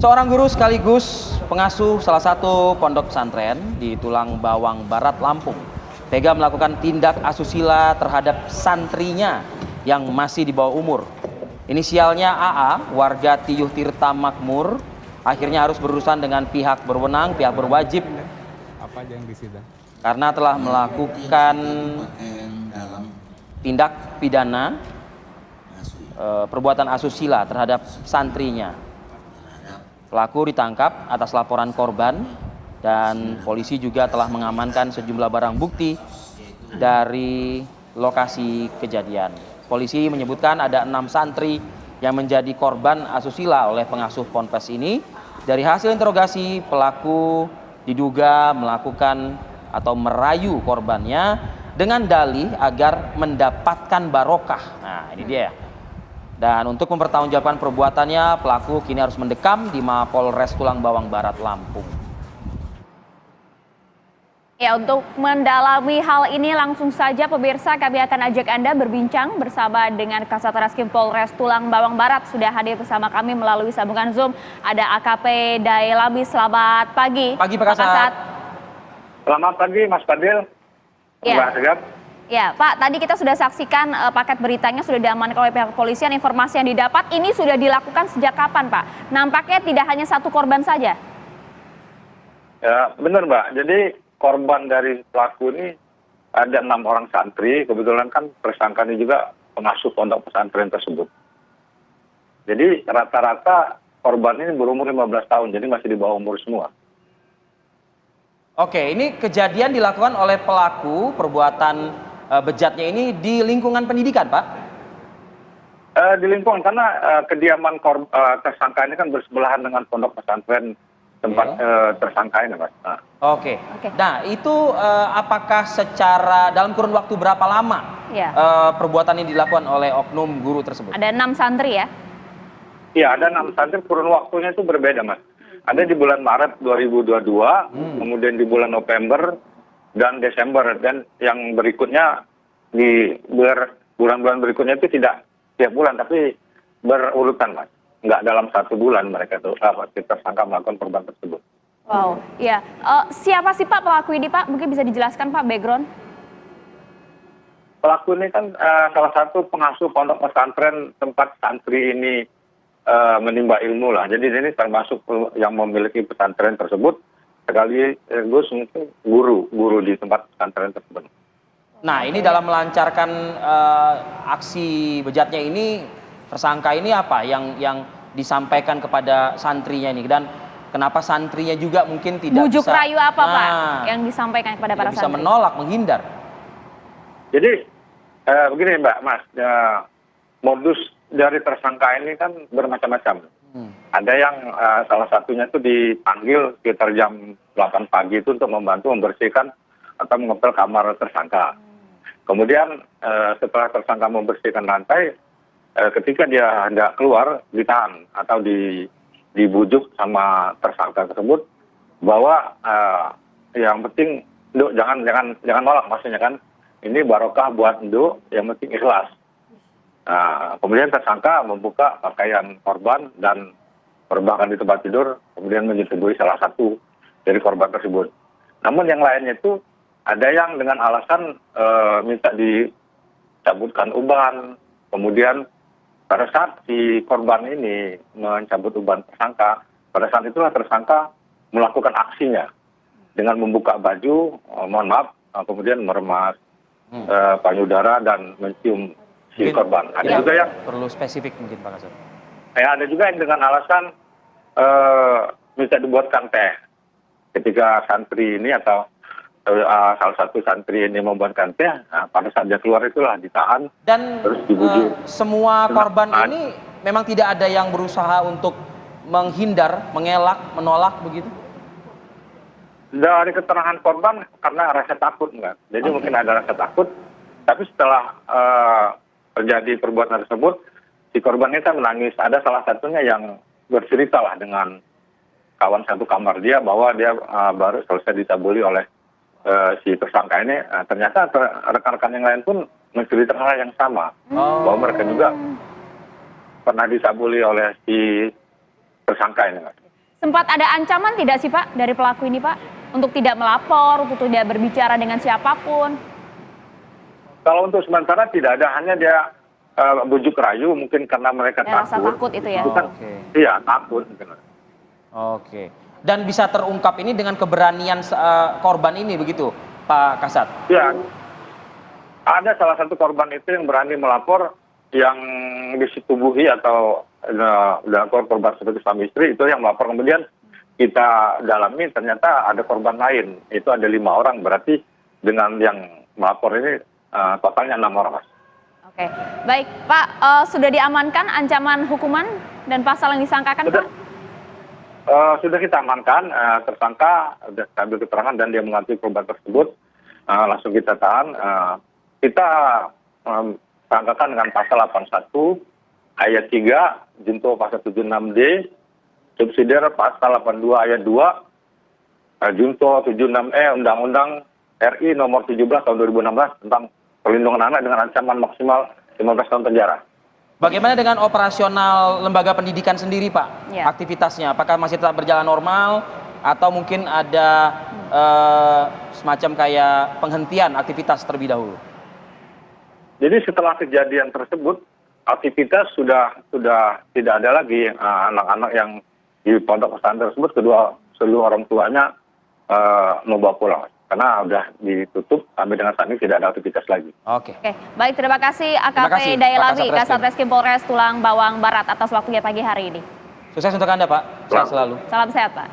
Seorang guru sekaligus pengasuh salah satu pondok pesantren di Tulang Bawang Barat, Lampung, tega melakukan tindak asusila terhadap santrinya yang masih di bawah umur. Inisialnya AA, warga Tiyuh Tirta Makmur, akhirnya harus berurusan dengan pihak berwenang, pihak berwajib apa aja yang disidang karena telah melakukan tindak pidana perbuatan asusila terhadap santrinya. Pelaku ditangkap atas laporan korban dan polisi juga telah mengamankan sejumlah barang bukti dari lokasi kejadian. Polisi menyebutkan ada 6 santri yang menjadi korban asusila oleh pengasuh ponpes ini. Dari hasil interogasi, pelaku diduga melakukan atau merayu korbannya dengan dalih agar mendapatkan barokah. Nah, ini dia. Dan untuk mempertanggungjawabkan perbuatannya, pelaku kini harus mendekam di Mapolres Tulang Bawang Barat, Lampung. Ya, untuk mendalami hal ini langsung saja pemirsa kami akan ajak Anda berbincang bersama dengan Kasat Reskrim Polres Tulang Bawang Barat. Sudah hadir bersama kami melalui sambungan Zoom. Ada AKP Dailami, selamat pagi. Pagi Pak Kasat. Selamat pagi Mas Fadil. Ya. Ya, Pak, tadi kita sudah saksikan paket beritanya sudah diamankan oleh pihak kepolisian. Informasi yang didapat ini sudah dilakukan sejak kapan, Pak? Nampaknya tidak hanya satu korban saja. Ya, benar Mbak. Jadi korban dari pelaku ini ada 6 orang santri. Kebetulan kan tersangka ini juga pengasuh pondok pesantren tersebut. Jadi rata-rata korban ini berumur 15 tahun, jadi masih di bawah umur semua. Oke, ini kejadian dilakukan oleh pelaku perbuatan bejatnya ini di lingkungan pendidikan, Pak? Di lingkungan, karena kediaman tersangka ini kan bersebelahan dengan pondok pesantren tempat tersangka ini, Mas. Nah. Oke. Nah, itu apakah secara dalam kurun waktu berapa lama perbuatan ini dilakukan oleh oknum guru tersebut? Ada 6 santri ya? Iya, ada 6 santri, kurun waktunya itu berbeda, Mas. Ada di bulan Maret 2022, kemudian di bulan November dan Desember, dan yang berikutnya di bulan-bulan berikutnya itu tidak tiap bulan, tapi berurutan, Mas. Nggak dalam 1 bulan mereka itu tersangka melakukan perbuatan tersebut. Wow, iya. Siapa sih Pak pelaku ini, Pak? Mungkin bisa dijelaskan Pak background? Pelaku ini kan salah satu pengasuh pondok pesantren tempat santri ini menimba ilmu lah. Jadi ini termasuk yang memiliki pesantren tersebut, sekaligus mungkin guru di tempat pesantren tersebut. Nah, ini dalam melancarkan aksi bejatnya ini, tersangka ini apa yang disampaikan kepada santrinya ini, dan kenapa santrinya juga mungkin tidak bujuk bisa rayu apa Pak yang disampaikan kepada para bisa santri? menolak, menghindar? Jadi begini Mbak, Mas, modus dari tersangka ini kan bermacam-macam. Ada yang salah satunya itu dipanggil sekitar jam 8 pagi itu untuk membantu membersihkan atau mengepel kamar tersangka. Kemudian setelah tersangka membersihkan lantai, ketika dia hendak keluar, ditahan atau dibujuk sama tersangka tersebut bahwa yang penting Nduk jangan nolak, maksudnya kan ini barokah buat Nduk, yang penting ikhlas. Nah, kemudian tersangka membuka pakaian korban dan perbankan di tempat tidur, kemudian menyetubuhi salah satu dari korban tersebut. Namun yang lainnya itu ada yang dengan alasan minta dicabutkan uban, kemudian pada saat si korban ini mencabut uban tersangka, pada saat itulah tersangka melakukan aksinya dengan membuka baju, mohon maaf, kemudian meremas payudara dan mencium si korban. Ada juga yang perlu spesifik mungkin Pak Kasat. Ada juga yang dengan alasan minta dibuatkan teh. Ketika santri ini atau salah satu santri ini membuatkan teh, pada saat dia keluar itulah ditahan dan terus dibujuk. Semua korban ini memang tidak ada yang berusaha untuk menghindar, mengelak, menolak begitu? Dari keterangan korban karena rasa takut, enggak. Jadi mungkin ada rasa takut, tapi setelah terjadi perbuatan tersebut, si korban ini kan menangis. Ada salah satunya yang bercerita lah dengan kawan satu kamar dia bahwa dia baru selesai dicabuli oleh si tersangka ini. Ternyata rekan-rekan yang lain pun menceritakan hal yang sama, bahwa mereka juga pernah dicabuli oleh si tersangka ini. Sempat ada ancaman tidak sih Pak dari pelaku ini Pak? Untuk tidak melapor, untuk tidak berbicara dengan siapapun? Kalau untuk sementara tidak ada, hanya dia bujuk rayu mungkin karena mereka Ya, rasa takut itu ya? Oke. Iya, takut. Oke. Dan bisa terungkap ini dengan keberanian korban ini begitu, Pak Kasat? Ya, ada salah satu korban itu yang berani melapor, yang disetubuhi atau korban seperti suami istri itu yang melapor. Kemudian kita dalami ternyata ada korban lain, itu ada 5 orang, berarti dengan yang melapor ini totalnya 6 orang, Mas. Oke, baik Pak, sudah diamankan ancaman hukuman dan pasal yang disangkakan Pak? Sudah kita amankan, tersangka sudah ambil keterangan dan dia mengakui korban tersebut, langsung kita tahan. Kita sangkakan dengan pasal 81 ayat 3 junto pasal 76D, subsidiar pasal 82 ayat 2 junto 76E Undang-Undang RI nomor 17 tahun 2016 tentang perlindungan anak dengan ancaman maksimal 15 tahun penjara. Bagaimana dengan operasional lembaga pendidikan sendiri, Pak? Ya. Aktivitasnya, apakah masih tetap berjalan normal atau mungkin ada semacam kayak penghentian aktivitas terlebih dahulu? Jadi setelah kejadian tersebut, aktivitas sudah tidak ada lagi. Anak-anak yang di pondok pesantren tersebut, seluruh orang tuanya membawa pulang. Karena sudah ditutup, sampai dengan saat ini tidak ada aktivitas lagi. Oke. Oke, baik terima kasih Terima kasih, AKP Pak Dailami, Kasat Kasat Reskrim Polres Tulang Bawang Barat atas waktunya pagi hari ini. Sukses untuk Anda, Pak. Sehat selalu. Salam sehat Pak.